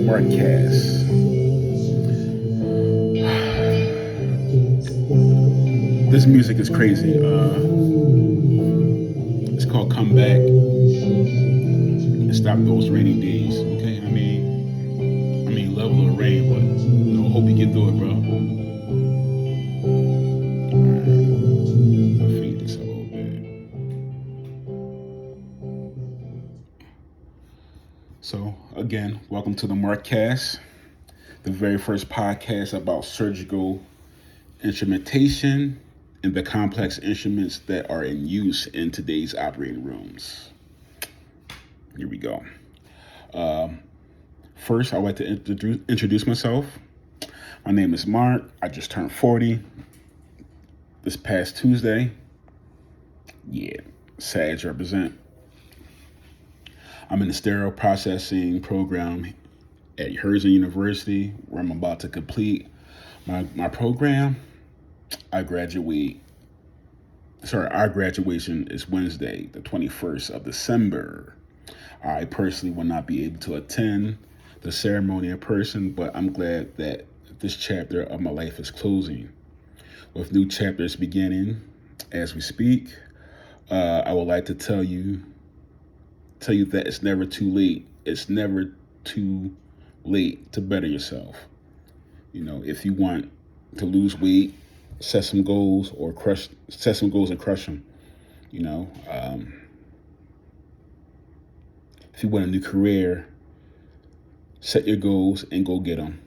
Smartcast. This music is crazy. It's called Come Back and Stop Those Rainy Days. Okay, I mean, level of rain, but hope you get through it, bro. I'll fade this a little bit. So again, welcome to the Markcast, the very first podcast about surgical instrumentation and the complex instruments that are in use in today's operating rooms. Here we go. First, I'd like to introduce myself. My name is Mark. I just turned 40 this past Tuesday. Yeah, SAG represent. I'm in the sterile processing program at Herzing University, where I'm about to complete my program. Our graduation is Wednesday, the 21st of December. I personally will not be able to attend the ceremony in person, but I'm glad that this chapter of my life is closing. With new chapters beginning as we speak, I would like to tell you that it's never too late. It's never too late to better yourself. If you want to lose weight, set some goals and crush them. If you want a new career, set your goals and go get them.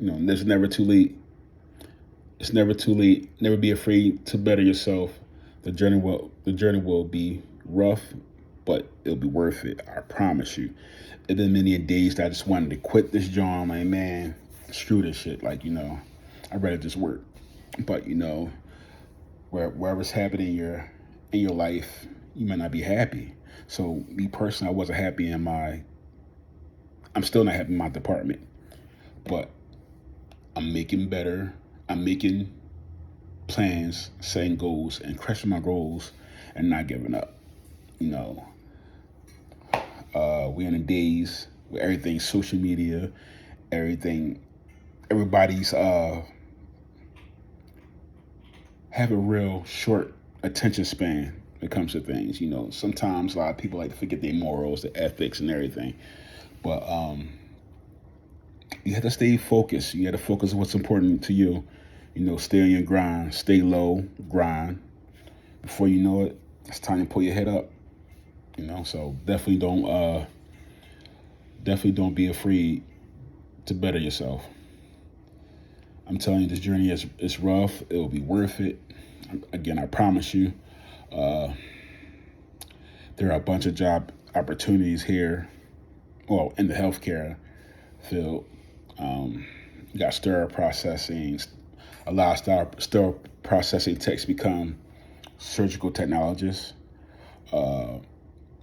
There's never too late. It's never too late. Never be afraid to better yourself. The journey will be rough, but it'll be worth it. I promise you. There's been many days that I just wanted to quit this job. I'm like, man, screw this shit. I'd rather just work. But wherever's happening in your life, you might not be happy. So me personally, I wasn't happy I'm still not happy in my department. But I'm making better. I'm making plans, setting goals, and crushing my goals and not giving up. We're in the days where everything's social media, everybody's have a real short attention span when it comes to things. Sometimes a lot of people like to forget their morals, their ethics, and everything. But you have to stay focused. You have to focus on what's important to you. Stay on your grind, stay low, grind. Before you know it, it's time to pull your head up. So definitely don't be afraid to better yourself. I'm telling you, this journey is rough. It will be worth it. Again, I promise you. There are a bunch of job opportunities here. Well, in the healthcare field, you got sterile processing. A lot of sterile processing techs become surgical technologists.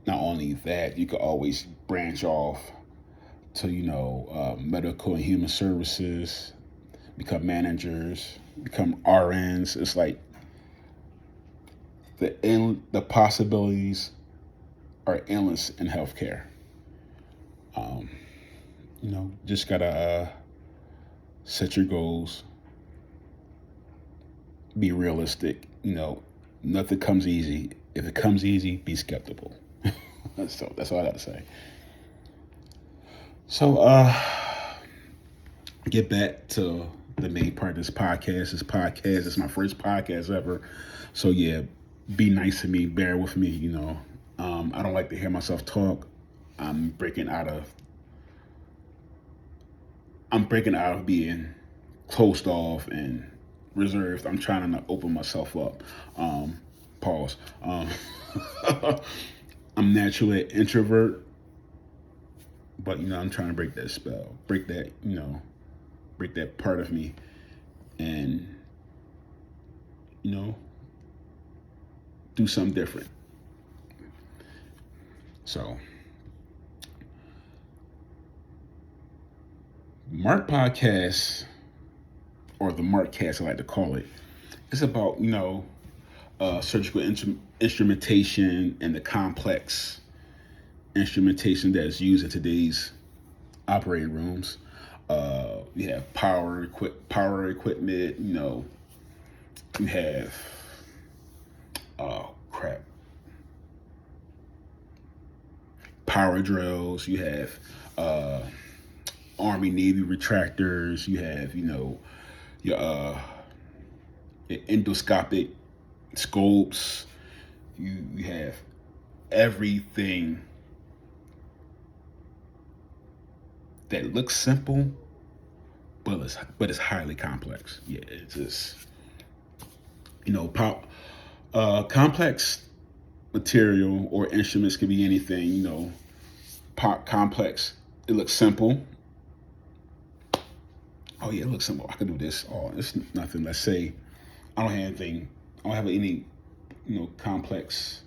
Not only that, you could always branch off to medical and human services, become managers, become RNs. It's like the possibilities are endless in healthcare. Just gotta set your goals, be realistic. Nothing comes easy. If it comes easy, be skeptical. So that's all I got to say. So get back to the main part of this podcast. This is my first podcast ever. So yeah, be nice to me, bear with me. I don't like to hear myself talk. I'm breaking out of being closed off and reserved. I'm trying to not open myself up. Pause. I'm naturally an introvert, but I'm trying to break that spell, break that part of me, and do something different. So, Mark Podcast, or the Markcast, I like to call it, it's about surgical instrumentation and the complex instrumentation that is used in today's operating rooms. You have power equipment. You have crap power drills. You have uh, Army Navy retractors. You have your endoscopic scopes. You have everything that looks simple, but it's highly complex. Yeah, it's just complex material or instruments could be anything. Complex. It looks simple. Oh yeah, it looks simple. I can do this. Oh, it's nothing. Let's say I don't have anything. I don't have any complex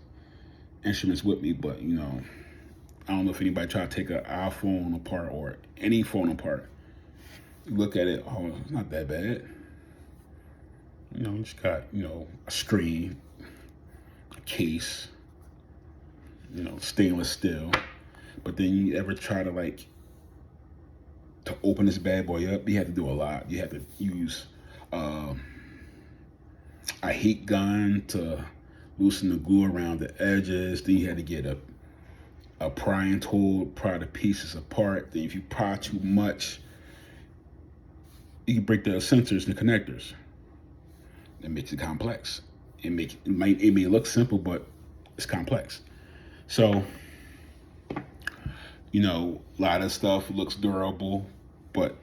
instruments with me, but I don't know if anybody try to take an iPhone apart or any phone apart. You look at it, oh, it's not that bad. You just got, a screen, a case, stainless steel. But then you ever try to open this bad boy up, you have to do a lot. You have to use a heat gun to loosen the glue around the edges. Then you had to get a prying tool, pry the pieces apart. Then if you pry too much, you can break the sensors and the connectors. It makes it complex. It may look simple, but it's complex. So, a lot of stuff looks durable, but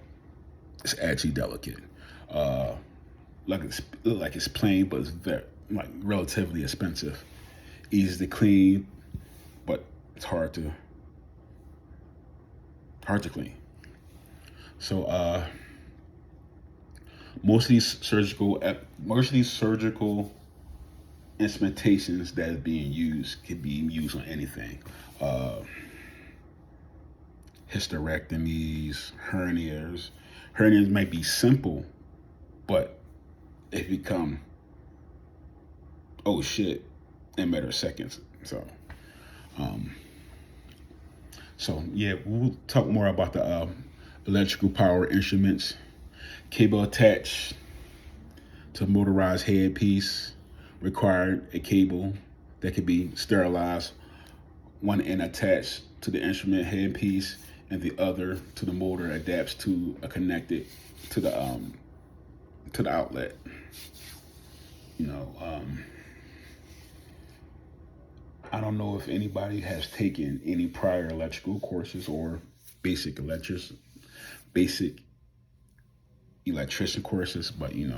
it's actually delicate. Uh, like it's plain, but it's very relatively expensive. Easy to clean, but it's hard to clean. So most of these surgical instrumentations that are being used can be used on anything. Uh, Hysterectomies, hernias. Hernias might be simple, but they become oh shit in a matter of seconds. Um, so yeah, we'll talk more about the electrical power instruments. Cable attached to motorized headpiece required a cable that could be sterilized, one end attached to the instrument headpiece and the other to the motor adapts to a connected to the outlet. You know, I don't know if anybody has taken any prior electrical courses or basic basic electrician courses, but in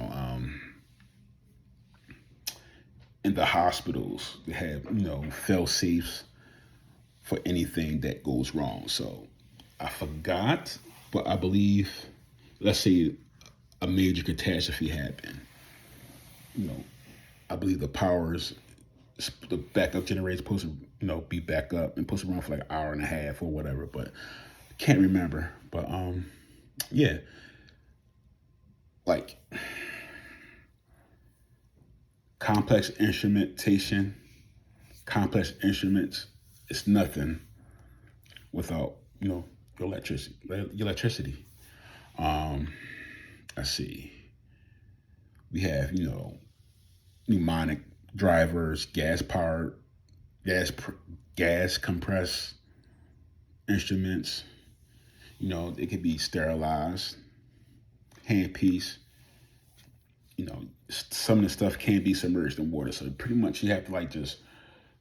the hospitals they have fail safes for anything that goes wrong. So I forgot, but I believe, let's say a major catastrophe happened. You know, I believe the backup generator is supposed to be back up and supposed to run for like an hour and a half or whatever, but can't remember. But yeah, like complex instrumentation, complex instruments, it's nothing without your electricity. Um, let's see, we have pneumonic drivers, gas powered, gas gas compressed instruments. It could be sterilized, handpiece. Some of the stuff can be submerged in water, so pretty much you have to just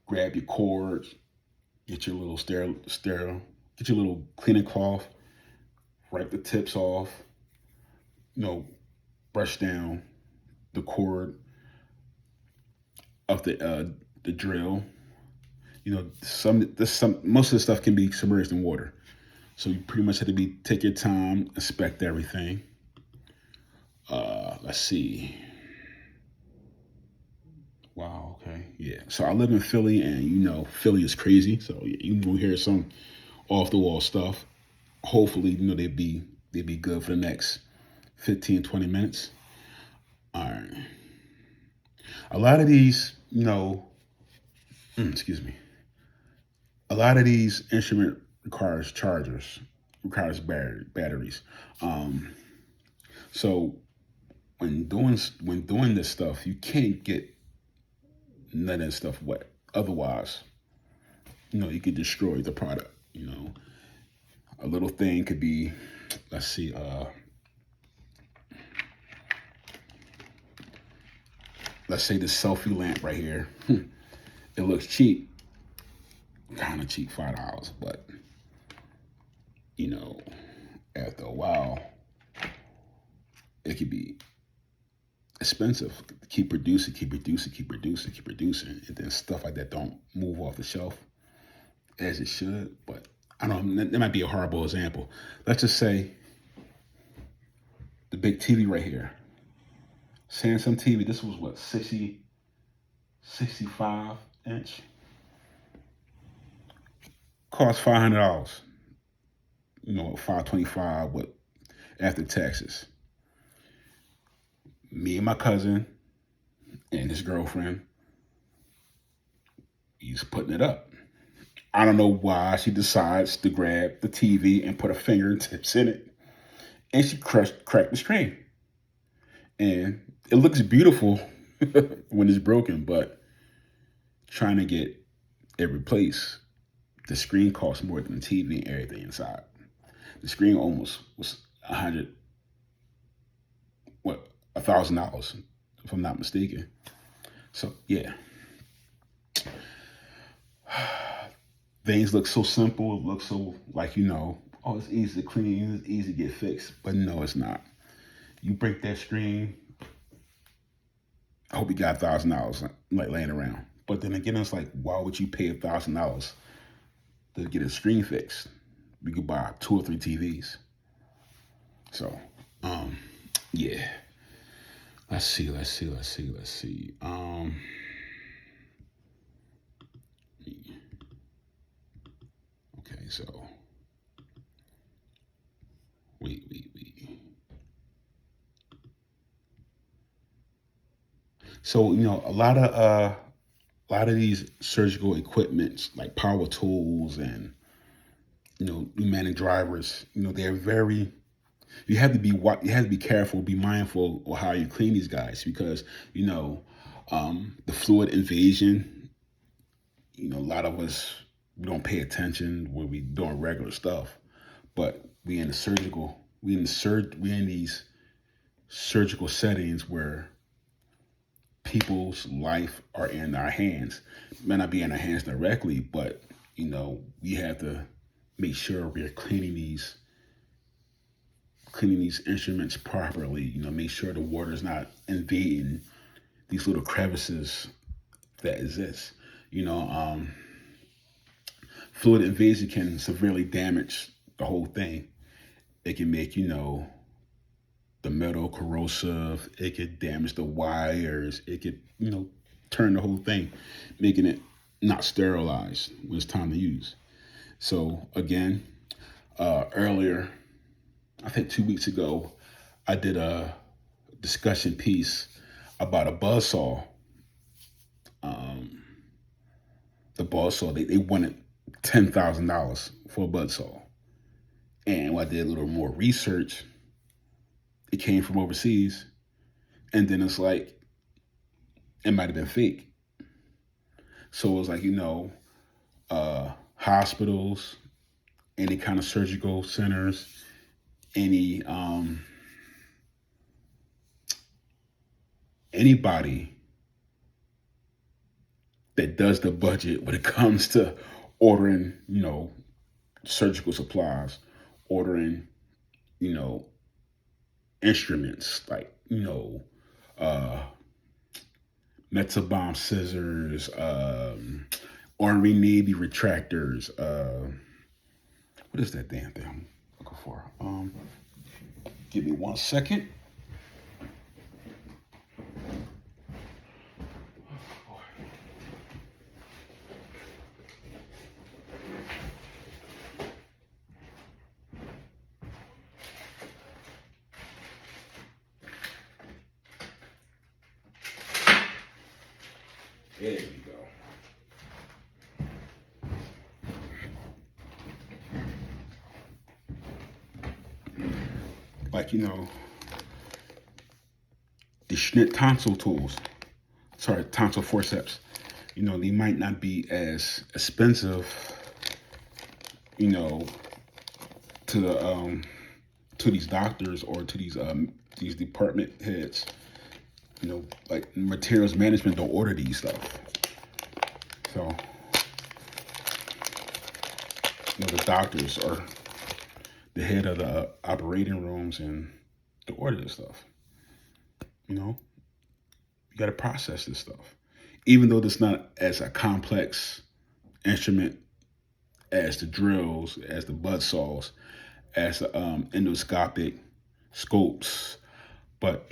grab your cords, get your little sterile, get your little cleaning cloth, wipe the tips off, you know, brush down the cord of the drill. Some most of the stuff can be submerged in water, so you pretty much have to take your time, inspect everything. Let's see. Wow. Okay. Yeah. So I live in Philly, and Philly is crazy. So you will hear some off the wall stuff. Hopefully, they'd be good for the next 15, 20 minutes. All right. A lot of these, excuse me. A lot of these instrument requires chargers, requires batteries. So when doing this stuff, you can't get none of that stuff wet. Otherwise, you could destroy the product. A little thing could be, let's see, let's say the selfie lamp right here. It looks cheap, kind of cheap, $5, but you know, after a while, it could be expensive. Keep producing, keep producing, keep producing, keep producing, and then stuff like that don't move off the shelf as it should. But I don't know, that might be a horrible example. Let's just say the big TV right here, Samsung TV. This was what, 65 inch, cost $500. $525 with after taxes. Me and my cousin and his girlfriend, he's putting it up. I don't know why she decides to grab the TV and put her fingertips in it, and she cracked the screen. And it looks beautiful when it's broken, but trying to get it replaced, the screen costs more than the TV and everything inside. The screen almost was $1,000, if I'm not mistaken. So yeah, things look so simple. It looks so like, oh, it's easy to clean, it's easy to get fixed, but no, it's not. You break that screen, I hope you got $1,000 like laying around. But then again, it's like, why would you pay $1,000 to get a screen fixed? We could buy 2 or 3 TVs. So, yeah. Let's see. Okay, so wait. So a lot of these surgical equipments like power tools and pneumatic drivers, they're very. You have to be careful, be mindful of how you clean these guys because the fluid invasion. A lot of us, we don't pay attention when we doing regular stuff, but we in these surgical settings where people's life are in our hands. It may not be in our hands directly, but we have to make sure we're cleaning these instruments properly. Make sure the water's not invading these little crevices that exist. Fluid invasion can severely damage the whole thing. It can make the metal corrosive. It could damage the wires. It could turn the whole thing, making it not sterilized when it's time to use. So again, earlier, I think 2 weeks ago, I did a discussion piece about a buzzsaw. The buzzsaw, they wanted $10,000 for a buzzsaw. And when I did a little more research, it came from overseas. And then it's like, it might have been fake. So it was like, hospitals, any kind of surgical centers, anybody that does the budget when it comes to ordering, surgical supplies, ordering, instruments like, uh, Metabomb scissors, Army Navy retractors. What is that damn thing I'm looking for? Give me 1 second. There we go. like, the Schnitt tonsil tools, tonsil forceps, they might not be as expensive, you know, to the to these doctors or to these department heads. Like materials management don't order these stuff. So, the doctors are the head of the operating rooms and the order this stuff. You got to process this stuff. Even though it's not as a complex instrument as the drills, as the buzz saws, as the endoscopic scopes, but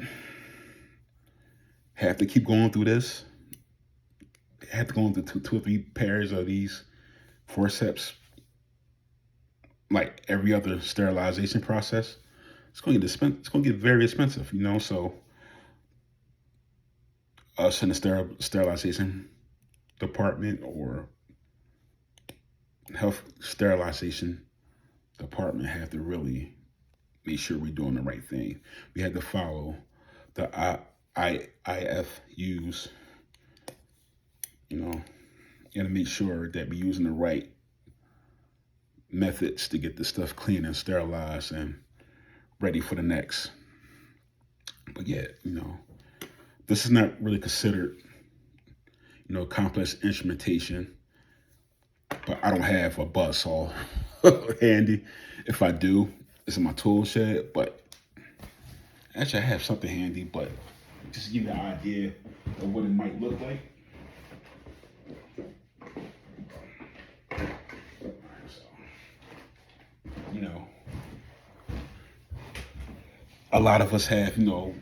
have to keep going through this. Have to go into two or three pairs of these forceps, like every other sterilization process. It's going to get expensive. It's going to get very expensive, So us in the sterilization department or health sterilization department have to really make sure we're doing the right thing. We have to follow the IFUs, and make sure that we're using the right methods to get the stuff clean and sterilized and ready for the next. But yeah, this is not really considered, complex instrumentation. But I don't have a buzz saw handy. If I do, it's in my tool shed. But actually, I have something handy. But just to give you an idea of what it might look like. A lot of us have,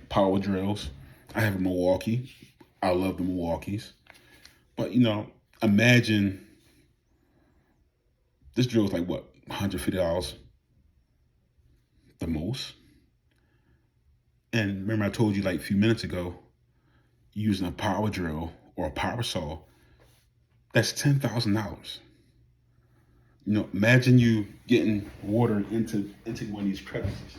power drills. I have a Milwaukee. I love the Milwaukees. But, imagine this drill is like what, $150 the most. And remember I told you like a few minutes ago, using a power drill or a power saw, that's $10,000. Imagine you getting water into one of these crevices.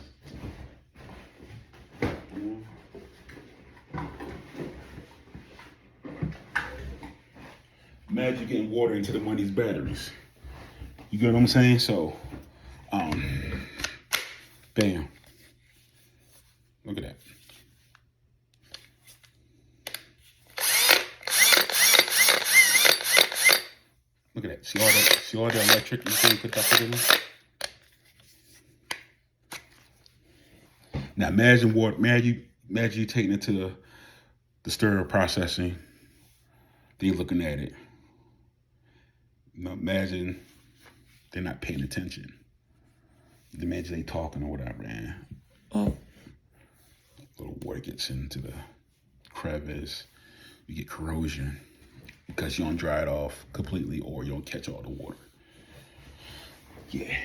Imagine getting water into one of these batteries. You get what I'm saying? So, bam. Look at that. Look at that. See all the electric you can put up in there? Now imagine you taking it to the sterile processing. They looking at it. Imagine they're not paying attention. Imagine they talking or whatever, and little water gets into the crevice. You get corrosion because you don't dry it off completely or you don't catch all the water. Yeah.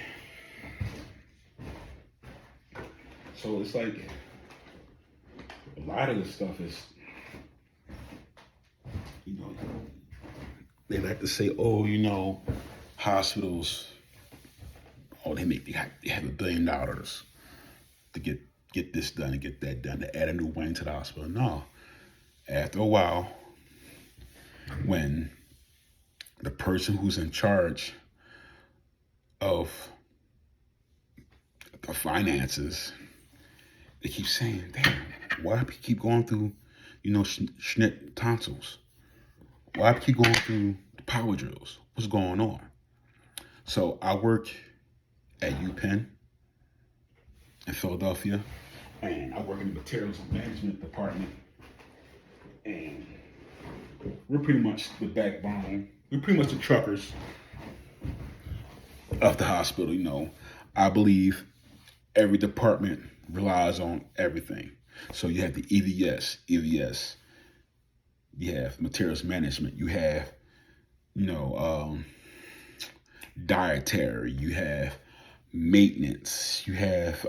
So it's like a lot of the stuff is, they like to say, hospitals, they have $1 billion to get this done and get that done, to add a new wing to the hospital. No. After a while, when the person who's in charge of the finances, they keep saying, damn, why do we keep going through, Schnitt tonsils? Why do we keep going through the power drills? What's going on? So I work at UPenn in Philadelphia, and I work in the materials management department, and we're pretty much the backbone. We're pretty much the truckers of the hospital. I believe every department relies on everything. So you have the EVS, you have materials management, you have, dietary, you have maintenance, you have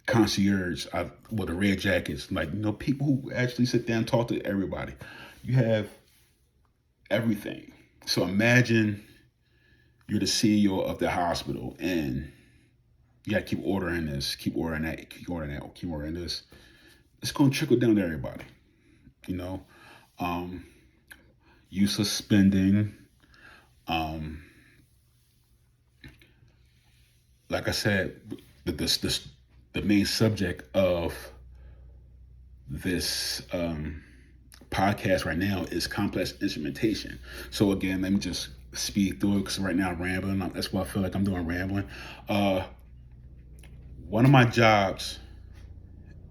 concierge with the red jackets, people who actually sit down and talk to everybody. You have everything. So imagine you're the CEO of the hospital and You got to keep ordering this, keep ordering that, keep ordering that, keep ordering this. It's going to trickle down to everybody, you know. Um, Use of spending. Um, like I said, the main subject of this podcast right now is complex instrumentation. So again, let me just speed through it because right now I'm rambling. That's why I feel like I'm doing rambling. One of my jobs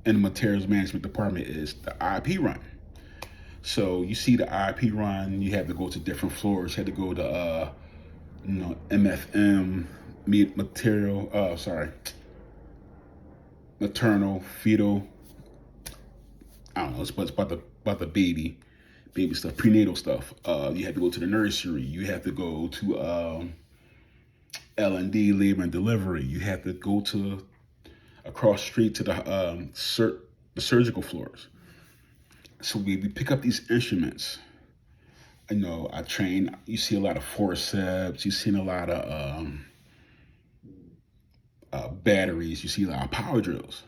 in the materials management department is the IP run. So you see the IP run, you have to go to different floors. You have to go to MFM, maternal, fetal. I don't know. It's about the baby stuff, prenatal stuff. You have to go to the nursery. You have to go to L&D, labor and delivery. You have to go to across the street to the surgical floors. So we pick up these instruments. I train. You see a lot of forceps. You see a lot of batteries. You see a lot of power drills.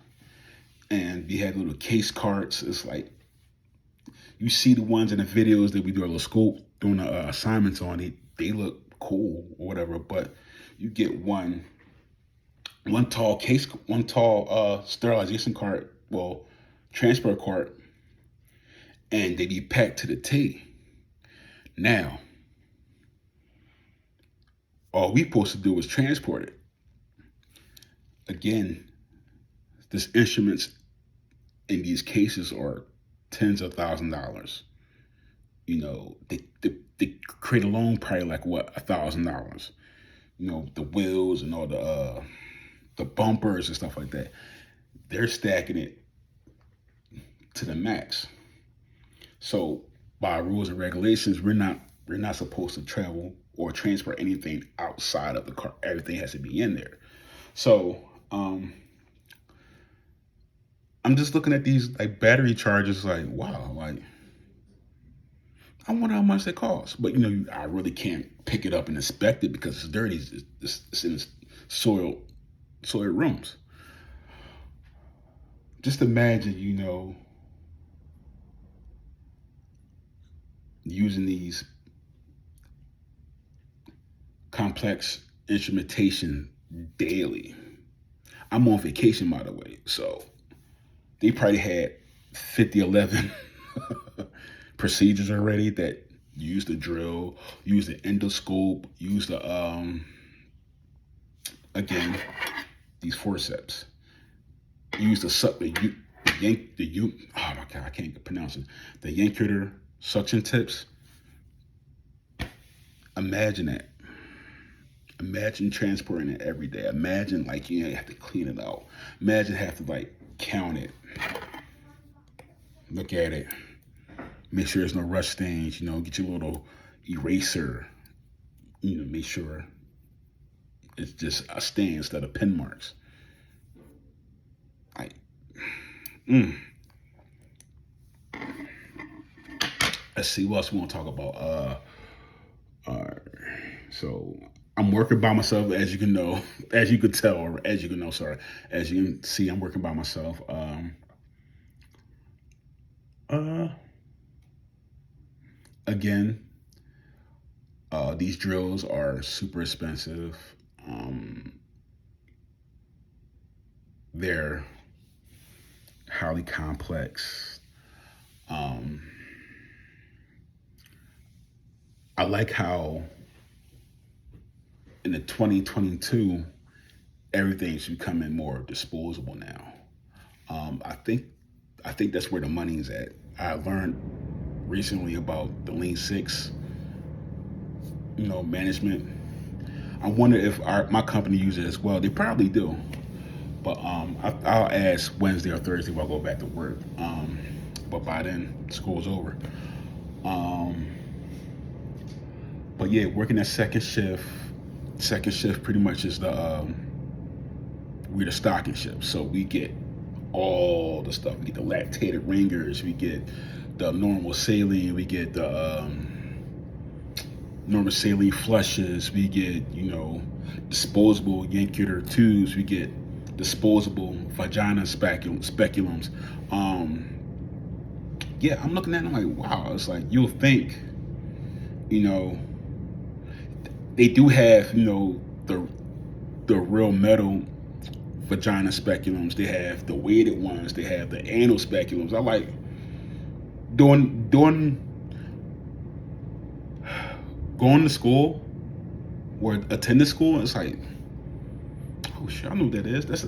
And we had little case carts. It's like you see the ones in the videos that we do a little school doing assignments on. They look cool or whatever, but you get one tall sterilization cart, transport cart, and they be packed to the T. Now, all we supposed to do is transport it. Again, these instruments in these cases are tens of $1,000s. They create alone probably like $1,000. The wheels and all the bumpers and stuff like that. They're stacking it to the max. So by rules and regulations, we're not supposed to travel or transport anything outside of the car. Everything has to be in there. So I'm just looking at these like battery chargers, like wow, like I wonder how much they cost. But I really can't pick it up and inspect it because it's dirty. It's in soiled rooms. Just imagine, using these complex instrumentation daily. I'm on vacation, by the way, so they probably had 11 procedures already that use the drill, use the endoscope, use the again these forceps, use the oh my god, I can't pronounce it. The Yankuter suction tips. Imagine that. Imagine transporting it every day. Imagine you have to clean it out. Imagine have to count it, look at it, make sure there's no rust stains. Get your little eraser. Make sure it's just a stain instead of pen marks. Let's see what else we want to talk about. So I'm working by myself, as you can know, as you could tell, or as you can know, sorry, as you can see, I'm working by myself. Again, these drills are super expensive. They're highly complex. I like how in the 2022, everything's becoming more disposable now. I think that's where the money is at. I learned recently about the Lean Six, management. I wonder if my company uses it as well. They probably do, but I'll ask Wednesday or Thursday when I go back to work. But by then, school's over. But yeah, working that second shift. Second shift pretty much is we're the stocking shift, so we get all the stuff. We get the lactated ringers, we get the normal saline, we get the normal saline flushes. We get, disposable Yanketer tubes. We get disposable vagina speculums. Yeah, I'm looking at it, I'm like, wow. It's like, you'll think, you know, they do have, the real metal vagina speculums. They have the weighted ones. They have the anal speculums. I like doing going to school or attending school. It's like, oh shit, I know what that is. That's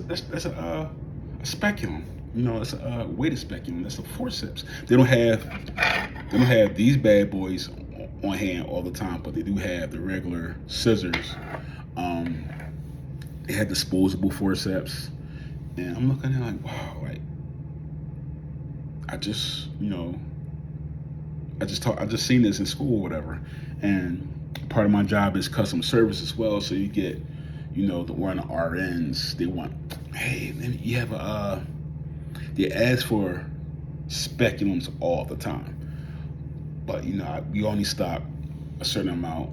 a speculum. It's a weighted speculum. That's a forceps. They don't have these bad boys on hand all the time, but they do have the regular scissors. They had disposable forceps, and I'm looking at it like, wow, like I just seen this in school or whatever, and part of my job is customer service as well. So you get, the one of the RNs, they want, hey, you have they ask for speculums all the time, but we only stop a certain amount,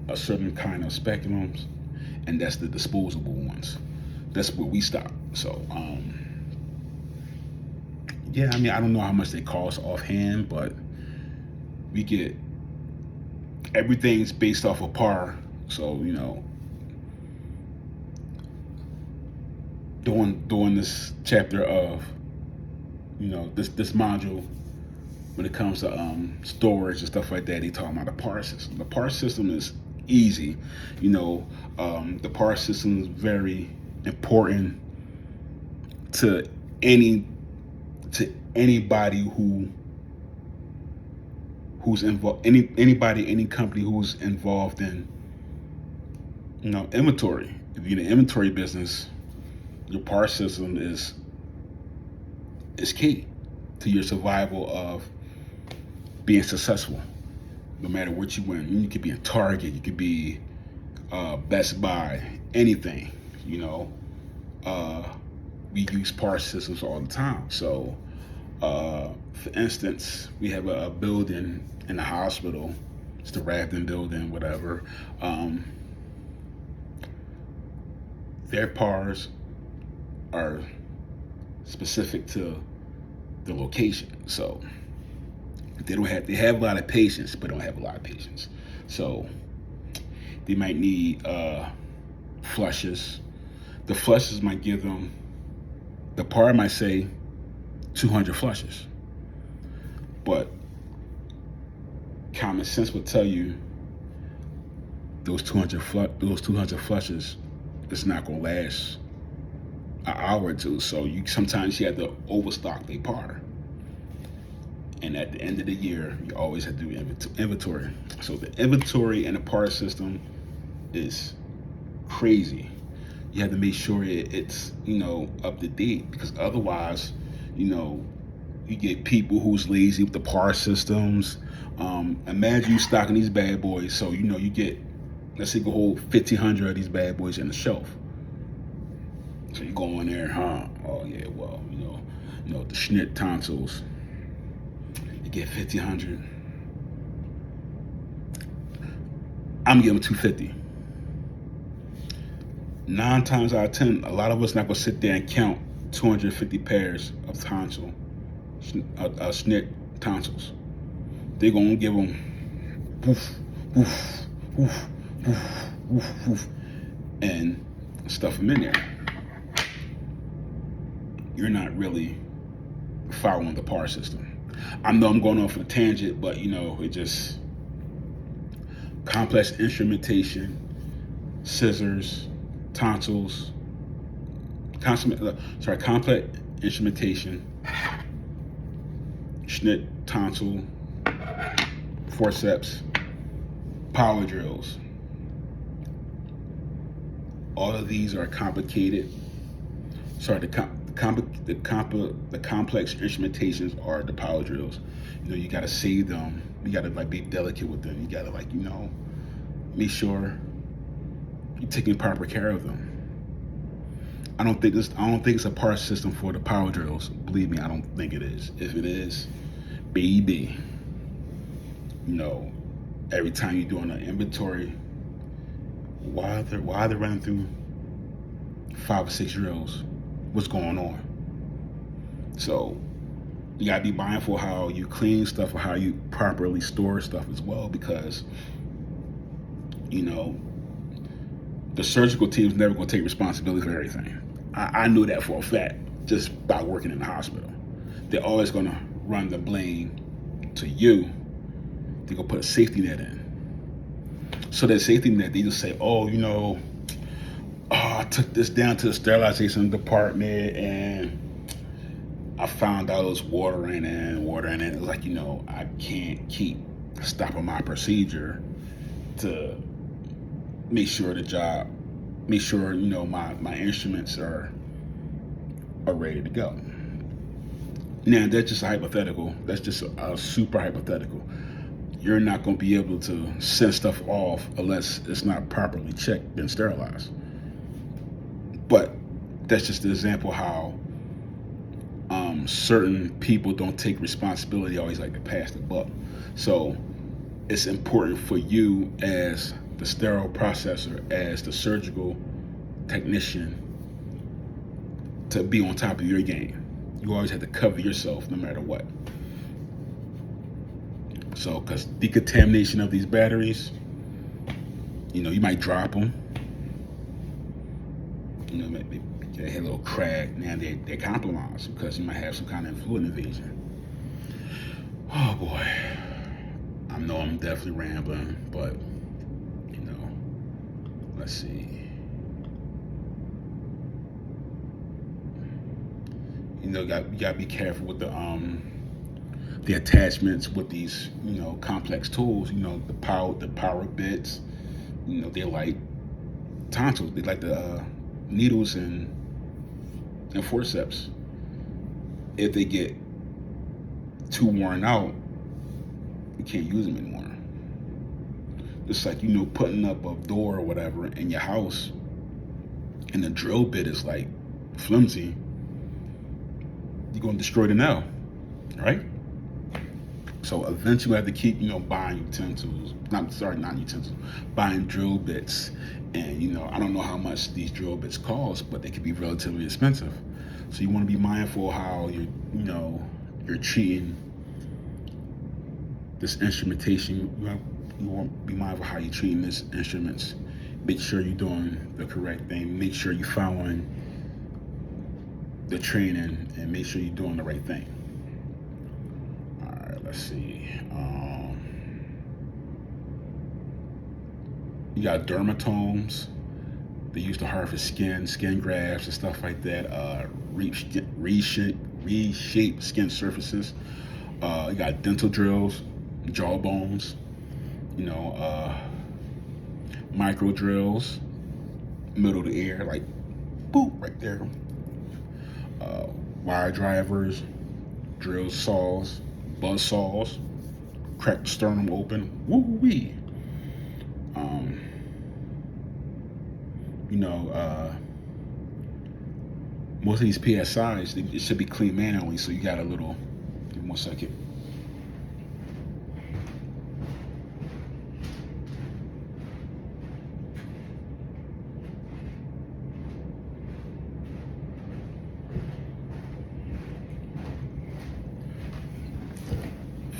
a certain kind of speculums, and that's the disposable ones. That's where we stop. So yeah, I mean, I don't know how much they cost offhand, but we get everything's based off of par. So doing this chapter of this module, when it comes to storage and stuff like that, they talk about the PAR system. The PAR system is easy. The PAR system is very important to anybody who's involved, any company who's involved in inventory. If you're in the inventory business, your PAR system is key to your survival of being successful. No matter what you win, you could be in Target, you could be Best Buy, anything. We use PAR systems all the time. So, for instance, we have a building in the hospital. It's the Rafton building, whatever. Their PARs are specific to the location. So they have a lot of patients, but don't have a lot of patients. So they might need flushes. The flushes might give them, the PAR might say 200 flushes, but common sense would tell you those 200 flushes, it's not gonna last an hour or two. So sometimes you have to overstock the PAR, and at the end of the year, you always have to do inventory. So the inventory and the PAR system is crazy. You have to make sure it's up to date, because otherwise, you get people who's lazy with the PAR systems. Imagine you stocking these bad boys, so you get, let's say, go hold 1,500 of these bad boys in the shelf. So you go in there, oh yeah, well, the Schnitt tonsils, you get 1,500. I'm gonna give them 250. 9 times out of 10, a lot of us not gonna sit there and count 250 pairs of Schnitt tonsils. They're gonna give them woof, woof, woof, woof, woof, woof, and stuff them in there. You're not really following the PAR system. I know I'm going off on a tangent, but it just, complex instrumentation, scissors, tonsils, complex instrumentation, Schnitt tonsil, forceps, power drills. All of these are complicated. The complex instrumentations are the power drills. You gotta save them. You gotta be delicate with them. You gotta make sure you're taking proper care of them. I don't think it's a PAR system for the power drills. Believe me, I don't think it is. If it is, baby, every time you're doing an inventory, why they're running through 5 or 6 drills? What's going on? So you gotta be mindful how you clean stuff or how you properly store stuff as well, because you know the surgical team's never gonna take responsibility for everything. I knew that for a fact just by working in the hospital. They're always gonna run the blame to you. They're gonna put a safety net in. So that safety net, they just say, oh, I took this down to the sterilization department and I found out it was water in it. It was like, I can't keep stopping my procedure to make sure my instruments are ready to go. Now, that's just a hypothetical. That's just a super hypothetical. You're not going to be able to send stuff off unless it's not properly checked and sterilized. But that's just an example how certain people don't take responsibility, always like to pass the buck. So it's important for you as the sterile processor, as the surgical technician, to be on top of your game. You always have to cover yourself no matter what. So, because decontamination of these batteries, you might drop them. They had a little crack. Now they're compromised because you might have some kind of fluid invasion. Oh boy. I know I'm definitely rambling, but, let's see. You gotta be careful with the attachments with these, complex tools. The power bits. They're like tonsils. They like the needles and forceps. If they get too worn out, you can't use them anymore. It's like putting up a door or whatever in your house, and the drill bit is like flimsy. You're going to destroy the nail, right? So eventually you have to keep, buying utensils. Not utensils. Buying drill bits. And, I don't know how much these drill bits cost, but they can be relatively expensive. So you want to be mindful how you're treating this instrumentation. You want to be mindful how you're treating this instruments. Make sure you're doing the correct thing. Make sure you're following the training, and make sure you're doing the right thing. All right, let's see. You got dermatomes. They used to harvest skin grafts and stuff like that. Reshape skin surfaces. You got dental drills, jaw bones. Micro drills, middle of the ear, like boop right there. Wire drivers, drill saws, buzz saws, crack the sternum open. Woo-wee. Most of these PSIs, it should be cleaned manually, so you got a little. Give me 1 second.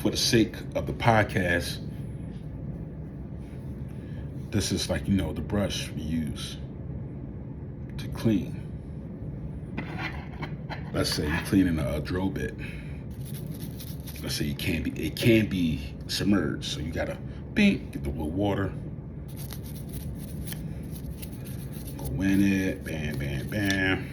For the sake of the podcast, this is like, the brush we use to clean. Let's say you're cleaning a drill bit. Let's say it can be submerged. So you gotta get the little water, go in it, bam, bam, bam.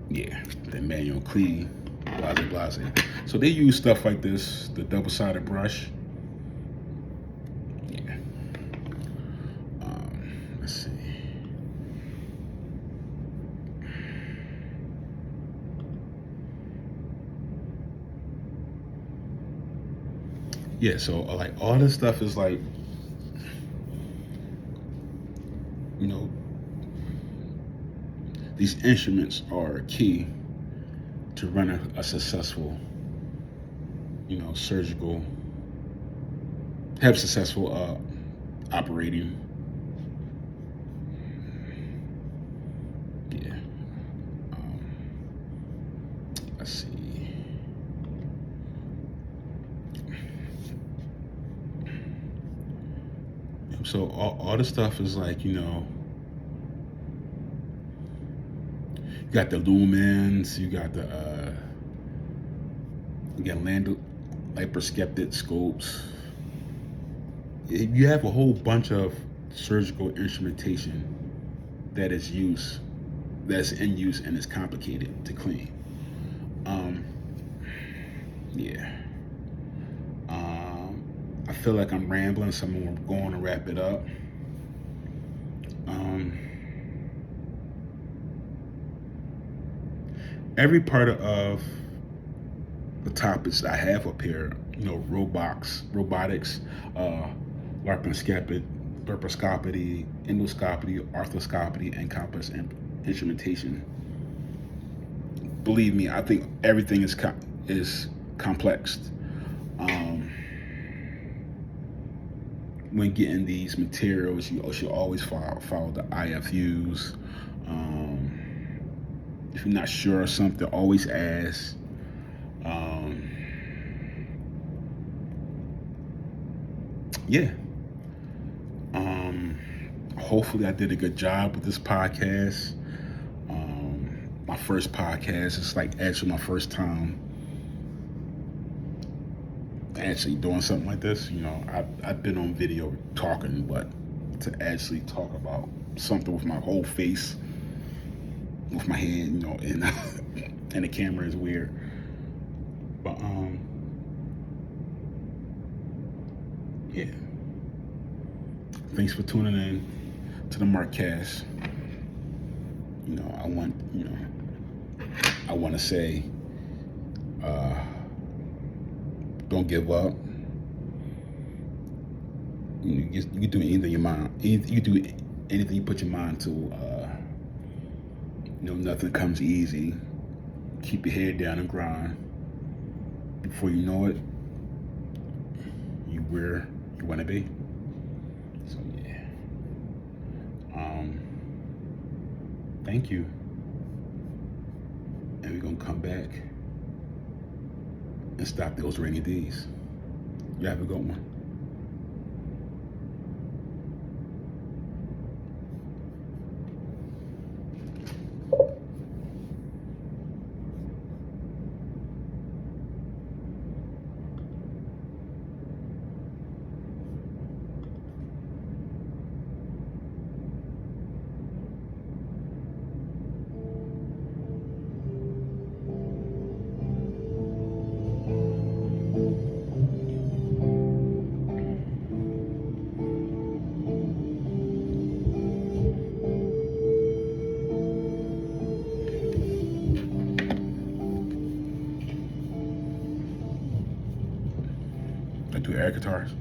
Yeah, then manual clean, blase. So they use stuff like this, the double-sided brush. Yeah. Let's see. Yeah, so like all this stuff is like, these instruments are key to run a successful, surgical have successful operating. Yeah. Um, let's see. So all the stuff is like, you got the lumens, you got the you got land laparoscopic scopes. You have a whole bunch of surgical instrumentation that is used, that's in use, and is complicated to clean. Um, yeah. I feel like I'm rambling, so I'm going to wrap it up. Every part of the topics I have up here, robotics, laparoscopy, endoscopy, arthroscopy, and complex instrumentation. Believe me, I think everything is complex. When getting these materials, you should always follow the IFUs. If you're not sure of something, always ask. Yeah. Hopefully I did a good job with this podcast. My first podcast, it's like actually my first time actually doing something like this. I've been on video talking, but to actually talk about something with my whole face, with my hand, and and the camera is weird. But yeah. Thanks for tuning in to the Markcast. I want to say, don't give up. You can do anything your mind. You can do anything you put your mind to. Nothing comes easy. Keep your head down and grind. Before you know it, you where you want to be. So yeah. Thank you. And we're gonna come back and stop those rainy days. You have a good one. I do air guitars.